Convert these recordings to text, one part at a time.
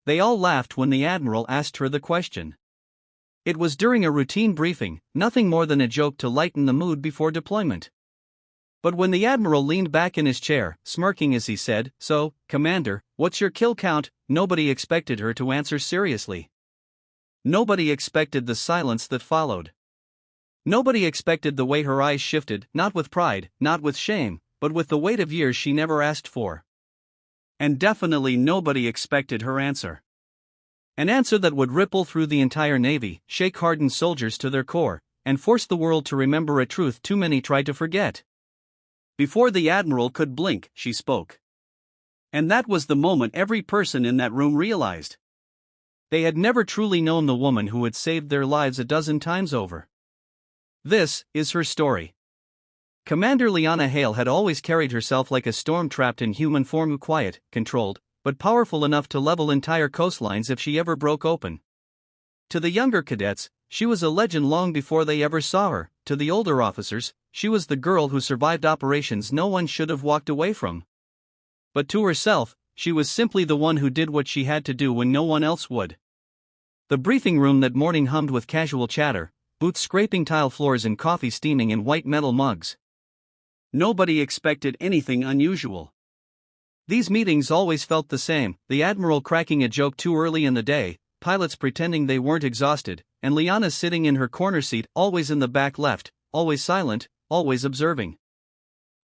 They all laughed when the Admiral asked her the question. It was during a routine briefing, nothing more than a joke to lighten the mood before deployment. But when the Admiral leaned back in his chair, smirking as he said, "So, Commander, what's your kill count?" nobody expected her to answer seriously. Nobody expected the silence that followed. Nobody expected the way her eyes shifted, not with pride, not with shame, but with the weight of years she never asked for. And definitely nobody expected her answer. An answer that would ripple through the entire Navy, shake hardened soldiers to their core, and force the world to remember a truth too many tried to forget. Before the Admiral could blink, she spoke. And that was the moment every person in that room realized. They had never truly known the woman who had saved their lives a dozen times over. This is her story. Commander Liana Hale had always carried herself like a storm trapped in human form, quiet, controlled, but powerful enough to level entire coastlines if she ever broke open. To the younger cadets, she was a legend long before they ever saw her. To the older officers, she was the girl who survived operations no one should have walked away from. But to herself, she was simply the one who did what she had to do when no one else would. The briefing room that morning hummed with casual chatter, boots scraping tile floors and coffee steaming in white metal mugs. Nobody expected anything unusual. These meetings always felt the same, the Admiral cracking a joke too early in the day, pilots pretending they weren't exhausted, and Liana sitting in her corner seat, always in the back left, always silent, always observing.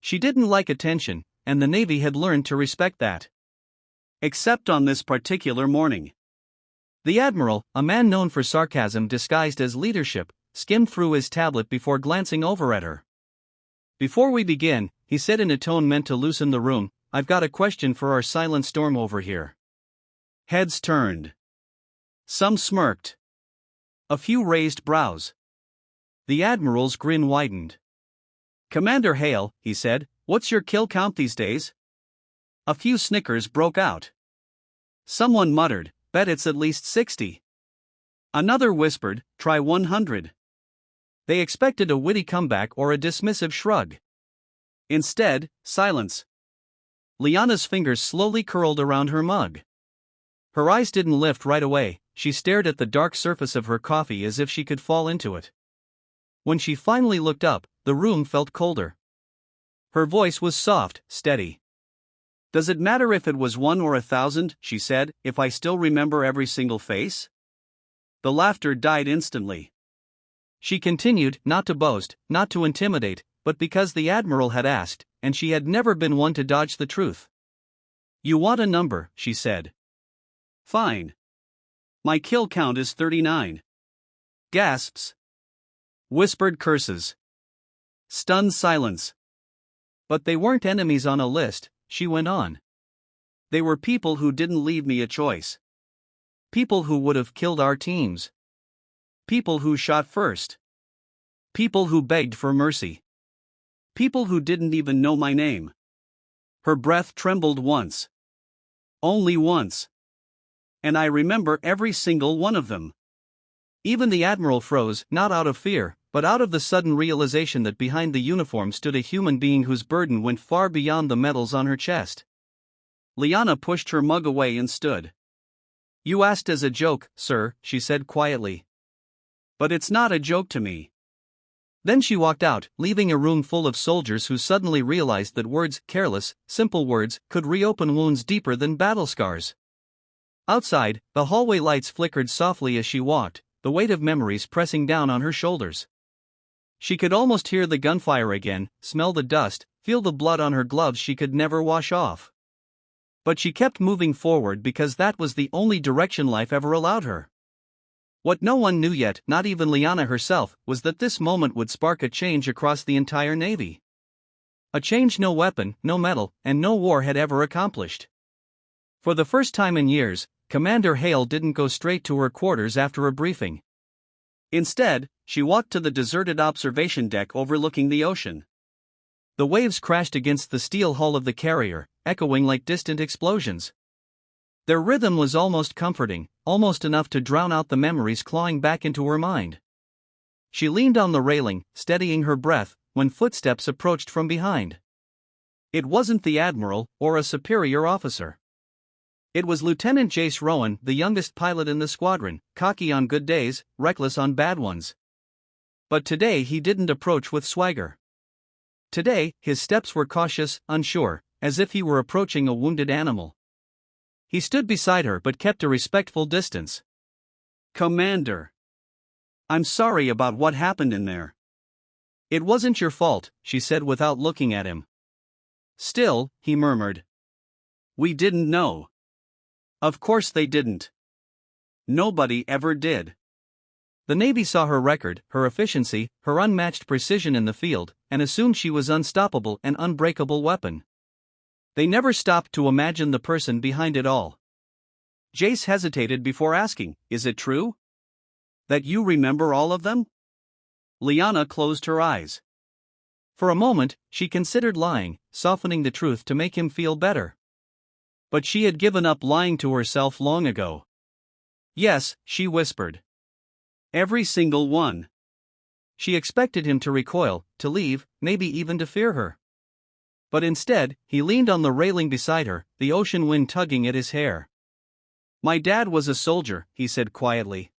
She didn't like attention, and the Navy had learned to respect that. Except on this particular morning. The Admiral, a man known for sarcasm disguised as leadership, skimmed through his tablet before glancing over at her. "Before we begin," he said in a tone meant to loosen the room, "I've got a question for our silent storm over here." Heads turned. Some smirked. A few raised brows. The Admiral's grin widened. "Commander Hale," he said, "what's your kill count these days?" A few snickers broke out. Someone muttered, "Bet it's at least 60. Another whispered, "Try 100. They expected a witty comeback or a dismissive shrug. Instead, silence. Liana's fingers slowly curled around her mug. Her eyes didn't lift right away, she stared at the dark surface of her coffee as if she could fall into it. When she finally looked up, the room felt colder. Her voice was soft, steady. "Does it matter if it was 1 or 1,000, she said, "if I still remember every single face?" The laughter died instantly. She continued, not to boast, not to intimidate, but because the Admiral had asked, and she had never been one to dodge the truth. "You want a number," she said. "Fine. My kill count is 39. Gasps. Whispered curses. Stunned silence. "But they weren't enemies on a list," she went on. "They were people who didn't leave me a choice. People who would have killed our teams. People who shot first. People who begged for mercy. People who didn't even know my name." Her breath trembled once. Only once. "And I remember every single one of them." Even the Admiral froze, not out of fear, but out of the sudden realization that behind the uniform stood a human being whose burden went far beyond the medals on her chest. Liana pushed her mug away and stood. "You asked as a joke, sir," she said quietly. "But it's not a joke to me." Then she walked out, leaving a room full of soldiers who suddenly realized that words, careless, simple words, could reopen wounds deeper than battle scars. Outside, the hallway lights flickered softly as she walked, the weight of memories pressing down on her shoulders. She could almost hear the gunfire again, smell the dust, feel the blood on her gloves she could never wash off. But she kept moving forward because that was the only direction life ever allowed her. What no one knew yet, not even Liana herself, was that this moment would spark a change across the entire Navy. A change no weapon, no medal, and no war had ever accomplished. For the first time in years, Commander Hale didn't go straight to her quarters after a briefing. Instead, she walked to the deserted observation deck overlooking the ocean. The waves crashed against the steel hull of the carrier, echoing like distant explosions. Their rhythm was almost comforting, almost enough to drown out the memories clawing back into her mind. She leaned on the railing, steadying her breath, when footsteps approached from behind. It wasn't the Admiral, or a superior officer. It was Lieutenant Jace Rowan, the youngest pilot in the squadron, cocky on good days, reckless on bad ones. But today he didn't approach with swagger. Today, his steps were cautious, unsure, as if he were approaching a wounded animal. He stood beside her but kept a respectful distance. "Commander, I'm sorry about what happened in there." "It wasn't your fault," she said without looking at him. "Still," he murmured. "We didn't know." "Of course they didn't. Nobody ever did." The Navy saw her record, her efficiency, her unmatched precision in the field, and assumed she was unstoppable, an unbreakable weapon. They never stopped to imagine the person behind it all. Jace hesitated before asking, "Is it true? That you remember all of them?" Liana closed her eyes. For a moment, she considered lying, softening the truth to make him feel better. But she had given up lying to herself long ago. "Yes," she whispered. "Every single one." She expected him to recoil, to leave, maybe even to fear her. But instead, he leaned on the railing beside her, the ocean wind tugging at his hair. "My dad was a soldier," he said quietly.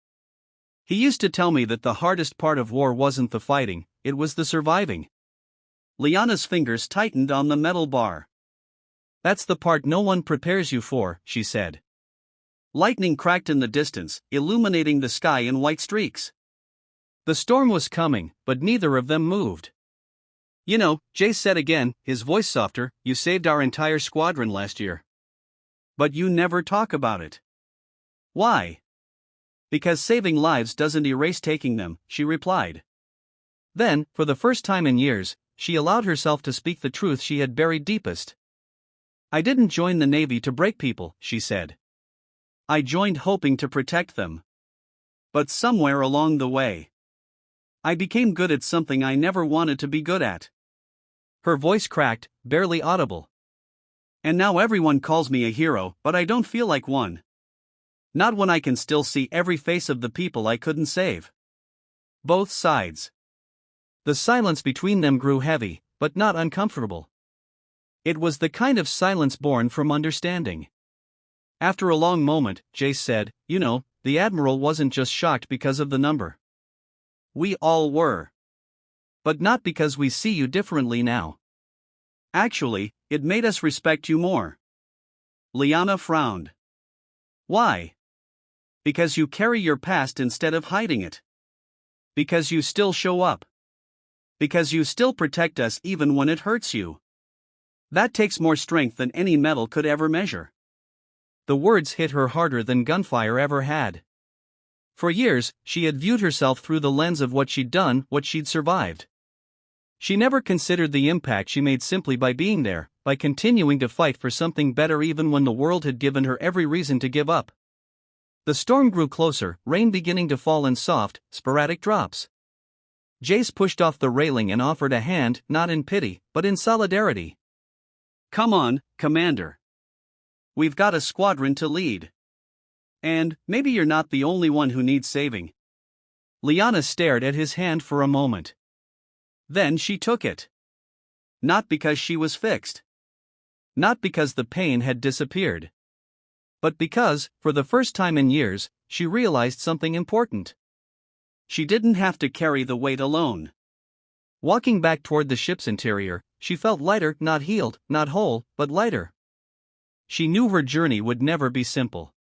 "He used to tell me that the hardest part of war wasn't the fighting, it was the surviving." Liana's fingers tightened on the metal bar. "That's the part no one prepares you for," she said. Lightning cracked in the distance, illuminating the sky in white streaks. The storm was coming, but neither of them moved. "You know," Jace said again, his voice softer, "you saved our entire squadron last year. But you never talk about it." "Why?" "Because saving lives doesn't erase taking them," she replied. Then, for the first time in years, she allowed herself to speak the truth she had buried deepest. "I didn't join the Navy to break people," she said. "I joined hoping to protect them. But somewhere along the way, I became good at something I never wanted to be good at." Her voice cracked, barely audible. "And now everyone calls me a hero, but I don't feel like one. Not when I can still see every face of the people I couldn't save." Both sides. The silence between them grew heavy, but not uncomfortable. It was the kind of silence born from understanding. After a long moment, Jace said, "You know, the Admiral wasn't just shocked because of the number. We all were. But not because we see you differently now. Actually, it made us respect you more." Liana frowned. "Why?" "Because you carry your past instead of hiding it. Because you still show up. Because you still protect us even when it hurts you. That takes more strength than any medal could ever measure." The words hit her harder than gunfire ever had. For years, she had viewed herself through the lens of what she'd done, what she'd survived. She never considered the impact she made simply by being there, by continuing to fight for something better even when the world had given her every reason to give up. The storm grew closer, rain beginning to fall in soft, sporadic drops. Jace pushed off the railing and offered a hand, not in pity, but in solidarity. "Come on, Commander. We've got a squadron to lead. And maybe you're not the only one who needs saving." Liana stared at his hand for a moment. Then she took it. Not because she was fixed. Not because the pain had disappeared. But because, for the first time in years, she realized something important. She didn't have to carry the weight alone. Walking back toward the ship's interior, she felt lighter, not healed, not whole, but lighter. She knew her journey would never be simple.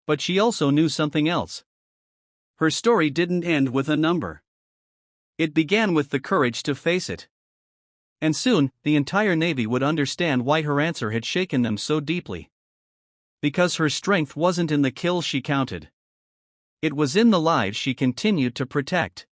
But she also knew something else. Her story didn't end with a number. It began with the courage to face it. And soon, the entire Navy would understand why her answer had shaken them so deeply. Because her strength wasn't in the kills she counted. It was in the lives she continued to protect.